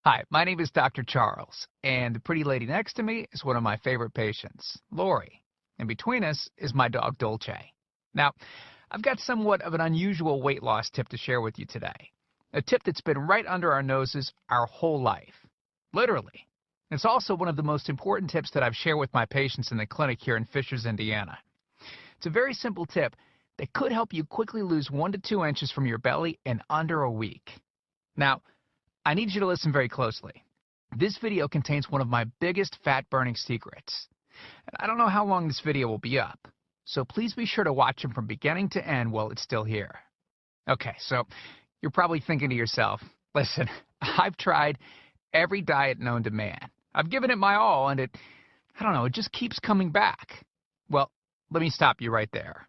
Hi, my name is Dr. Charles, and the pretty lady next to me is one of my favorite patients, Lori. And between us is my dog, Dolce. Now, I've got somewhat of an unusual weight loss tip to share with you today. A tip that's been right under our noses our whole life. Literally. It's also one of the most important tips that I've shared with my patients in the clinic here in Fishers, Indiana. It's a very simple tip that could help you quickly lose 1 to 2 inches from your belly in under a week. Now, I need you to listen very closely. This video contains one of my biggest fat-burning secrets. And I don't know how long this video will be up, so please be sure to watch it from beginning to end while it's still here. Okay, so you're probably thinking to yourself, listen, I've tried every diet known to man. I've given it my all, and it just keeps coming back. Well, let me stop you right there.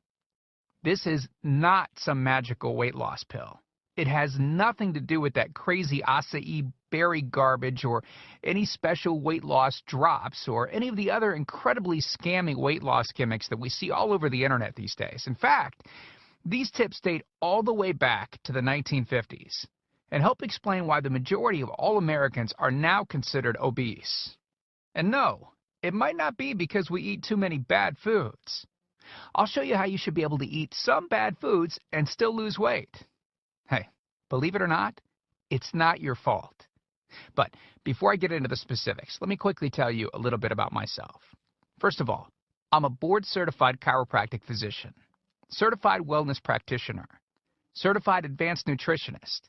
This is not some magical weight loss pill. It has nothing to do with that crazy acai berry garbage or any special weight loss drops or any of the other incredibly scammy weight loss gimmicks that we see all over the internet these days. In fact, these tips date all the way back to the 1950s and help explain why the majority of all Americans are now considered obese. And no, it might not be because we eat too many bad foods. I'll show you how you should be able to eat some bad foods and still lose weight. Hey, believe it or not, it's not your fault. But before I get into the specifics, let me quickly tell you a little bit about myself. First of all, I'm a board-certified chiropractic physician, certified wellness practitioner, certified advanced nutritionist,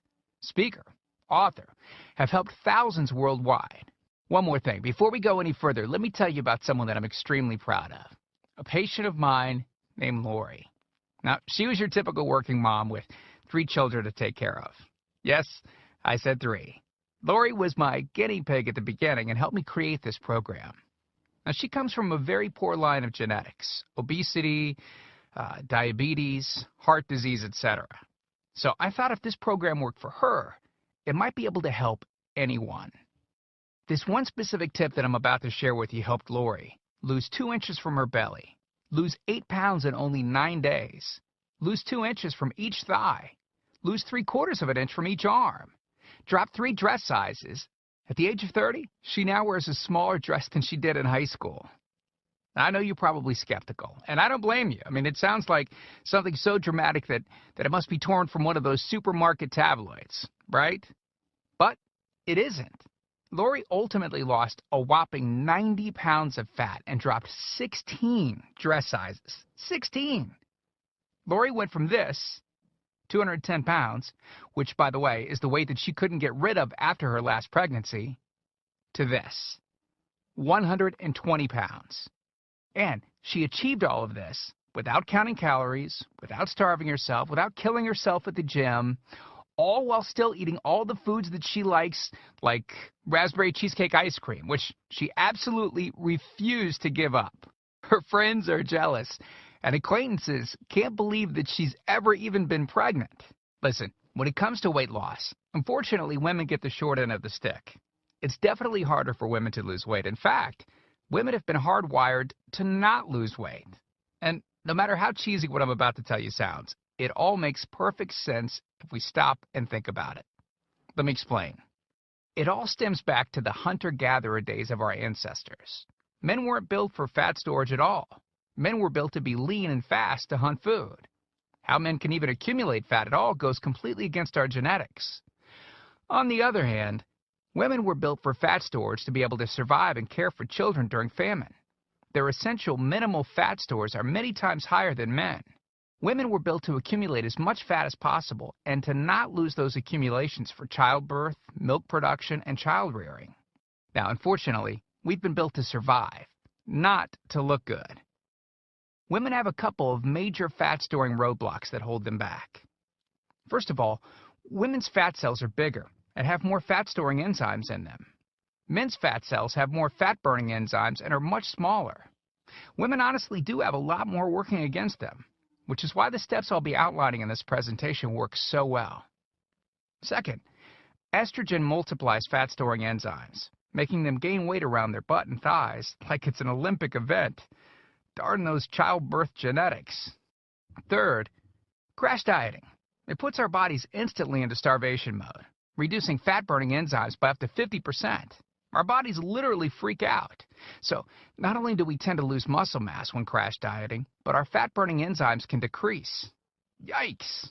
speaker, author, have helped thousands worldwide. One more thing, before we go any further, let me tell you about someone that I'm extremely proud of, a patient of mine named Lori. Now, she was your typical working mom with 3 children to take care of. Yes, I said 3. Lori was my guinea pig at the beginning and helped me create this program. Now, she comes from a very poor line of genetics, obesity, diabetes, heart disease, etc. So I thought if this program worked for her, it might be able to help anyone. This one specific tip that I'm about to share with you helped Lori lose 2 inches from her belly, lose 8 pounds in only 9 days, lose 2 inches from each thigh, lose 3/4 of an inch from each arm, drop 3 dress sizes. At the age of 30, she now wears a smaller dress than she did in high school. Now, I know you're probably skeptical, and I don't blame you. I mean, it sounds like something so dramatic that it must be torn from one of those supermarket tabloids, right? But it isn't. Lori ultimately lost a whopping 90 pounds of fat and dropped 16 dress sizes. 16! Lori went from this 210 pounds, which, by the way, is the weight that she couldn't get rid of after her last pregnancy, to this 120 pounds. And she achieved all of this without counting calories, without starving herself, without killing herself at the gym, all while still eating all the foods that she likes, like raspberry cheesecake ice cream, which she absolutely refused to give up. Her friends are jealous, and acquaintances can't believe that she's ever even been pregnant. Listen, when it comes to weight loss, unfortunately, women get the short end of the stick. It's definitely harder for women to lose weight. In fact, women have been hardwired to not lose weight. And no matter how cheesy what I'm about to tell you sounds, it all makes perfect sense if we stop and think about it. Let me explain. It all stems back to the hunter-gatherer days of our ancestors. Men weren't built for fat storage at all. Men were built to be lean and fast to hunt food. How men can even accumulate fat at all goes completely against our genetics. On the other hand, women were built for fat storage to be able to survive and care for children during famine. Their essential minimal fat stores are many times higher than men. Women were built to accumulate as much fat as possible and to not lose those accumulations for childbirth, milk production, and child rearing. Now, unfortunately, we've been built to survive, not to look good. Women have a couple of major fat-storing roadblocks that hold them back. First of all, women's fat cells are bigger and have more fat-storing enzymes in them. Men's fat cells have more fat-burning enzymes and are much smaller. Women honestly do have a lot more working against them, which is why the steps I'll be outlining in this presentation work so well. Second, estrogen multiplies fat-storing enzymes, making them gain weight around their butt and thighs like it's an Olympic event. Darn those childbirth genetics. Third, crash dieting. It puts our bodies instantly into starvation mode. reducing fat-burning enzymes by up to 50%. Our bodies literally freak out. So not only do we tend to lose muscle mass when crash dieting, but our fat-burning enzymes can decrease. Yikes!